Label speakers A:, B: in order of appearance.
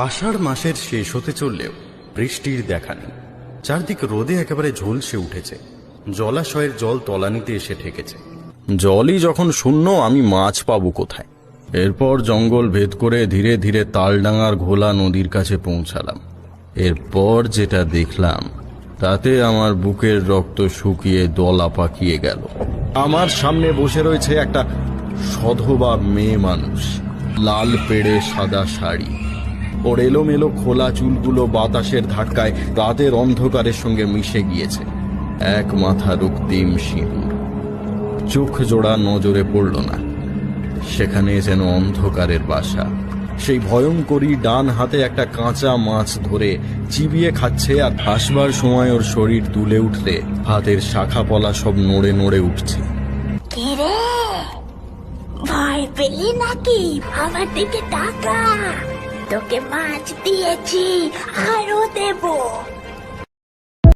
A: আষাঢ় মাসের শেষ হতে চললেও বৃষ্টির দেখা নেই। চারদিক রোদে একেবারে ঝলসে উঠেছে। জলাশয়ের জল তলানিতে এসে ঠেকেছে। জলই যখন শূন্য, আমি মাছ পাবো কোথায়? এরপর জঙ্গল ভেদ করে ধীরে ধীরে তালডাঙার ঘোলা নদীর কাছে পৌঁছালাম। এরপর যেটা দেখলাম তাতে আমার বুকের রক্ত শুকিয়ে দলা পাকিয়ে গেল। আমার সামনে বসে রয়েছে একটা সধবা মেয়ে মানুষ, লাল পেড়ে সাদা শাড়ি। ওর এলোমেলো খোলা চুলগুলো বাতাসের ধাক্কায় রাতের অন্ধকারের সঙ্গে মিশে গিয়েছে। এক মাথা রক্তিম সিঁদুর। চোখ জোড়া নজরে পড়ল না। সেখানে যেন অন্ধকারের বাসা। সেই ভয়ঙ্করী ডান হাতে একটা কাঁচা মাছ ধরে চিবিয়ে খাচ্ছে, আর হাসবার সময় ওর শরীর দুলে উঠলে হাতের শাখা পলা সব নড়ে নড়ে উঠছে।
B: কিরে, ভয় পেলি নাকি? আমার দিকে তাকা, তোকে মাছ দিয়েছি, আরো দেবো।